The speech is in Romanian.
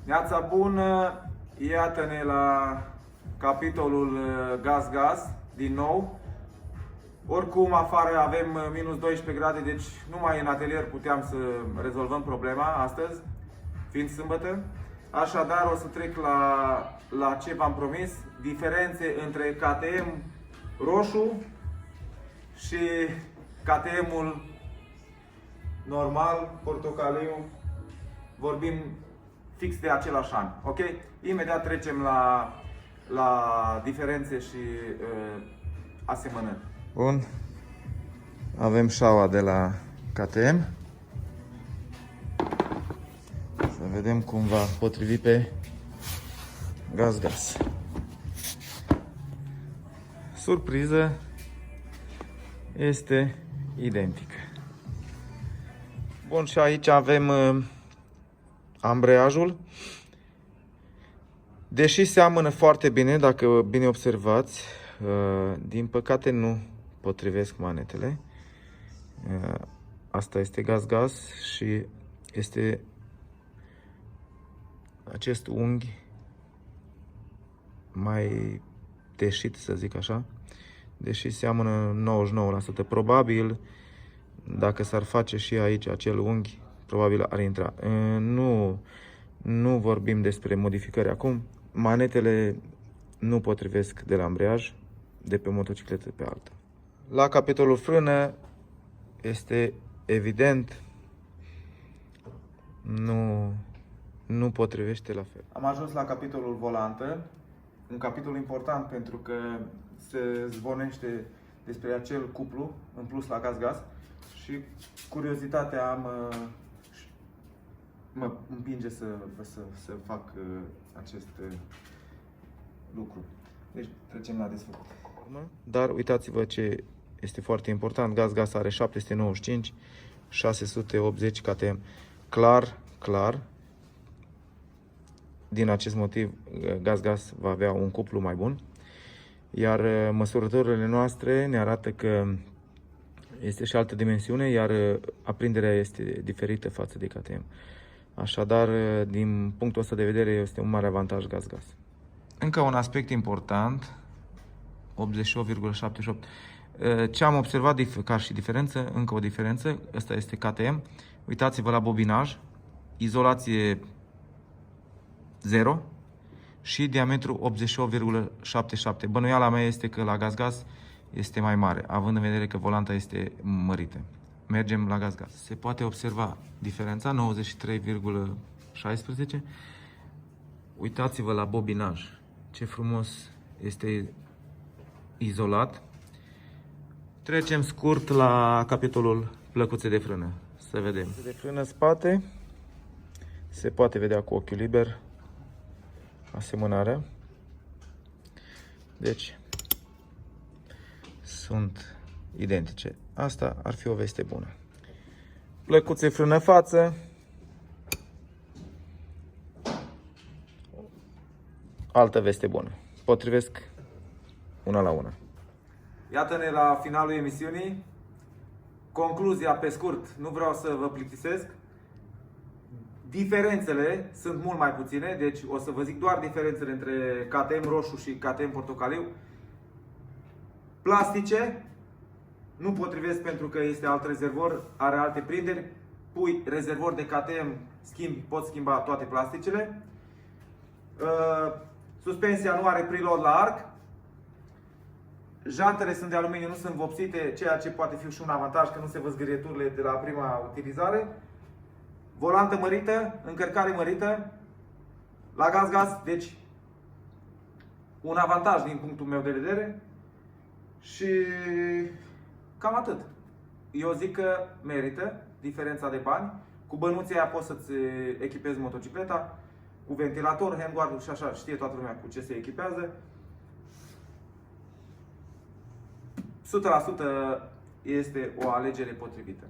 Neața bună, iată-ne la capitolul gaz-gaz din nou. Oricum afară avem minus 12 grade, deci numai în atelier puteam să rezolvăm problema astăzi, fiind sâmbătă. Așadar o să trec la ce v-am promis, diferențe între KTM roșu și KTM-ul normal, portocaliu. Vorbim fix de același an, ok? Imediat trecem la diferențe și asemănări. Bun. Avem șaua de la KTM. Să vedem cum va potrivi pe gaz-gaz. Surpriză, este identică. Bun, și aici avem ambreiajul. Deși seamănă foarte bine, dacă bine observați, din păcate nu potrivesc manetele. Asta este gaz-gaz și este acest unghi mai teșit, să zic așa, deși seamănă 99%. Probabil, dacă s-ar face și aici acel unghi, probabil ar intra. Nu vorbim despre modificări acum. Manetele nu potrivesc de la ambreiaj, de pe motocicletă pe alta. La capitolul frână este evident, nu potrivește la fel. Am ajuns la capitolul volantă, un capitol important pentru că se zvonește despre acel cuplu în plus la gaz-gaz și curiozitatea mă împinge să fac acest lucru. Deci trecem la desfăcut. Dar uitați-vă ce este foarte important, gaz-gaz are 795, 680 KTM. Clar, din acest motiv gaz-gaz va avea un cuplu mai bun. Iar măsurătorile noastre ne arată că este și altă dimensiune, iar aprinderea este diferită față de KTM. Așadar, din punctul ăsta de vedere, este un mare avantaj gaz-gaz. Încă un aspect important, 88,78. Ce am observat ca și diferență, încă o diferență, ăsta este KTM. Uitați-vă la bobinaj, izolație 0 și diametru 88,77. Bănuiala mea este că la gaz-gaz este mai mare, având în vedere că volanta este mărită. Mergem la gaz-gaz. Se poate observa diferența, 93,16. Uitați-vă la bobinaj, ce frumos este izolat. Trecem scurt la capitolul plăcuțe de frână. Să vedem. De frână spate, se poate vedea cu ochiul liber asemănarea. Deci, sunt identice. Asta ar fi o veste bună. Plăcuțe frână față. Altă veste bună. Potrivesc una la una. Iată-ne la finalul emisiunii. Concluzia pe scurt, nu vreau să vă plictisesc. Diferențele sunt mult mai puține, deci o să vă zic doar diferențele între KTM roșu și KTM portocaliu. Plastice nu potrivesc pentru că este alt rezervor, are alte prinderi. Pui rezervor de KTM, poți schimba toate plasticele. Suspensia nu are preload la arc. Jantele sunt de aluminiu, nu sunt vopsite, ceea ce poate fi și un avantaj, că nu se văd zgârieturile de la prima utilizare. Volantă mărită, încărcare mărită la gaz-gaz, deci un avantaj din punctul meu de vedere. Și cam atât. Eu zic că merită diferența de bani. Cu bănuții aia poți să-ți echipezi motocicleta, cu ventilator, handguard-ul și așa, știe toată lumea cu ce se echipează. 100% este o alegere potrivită.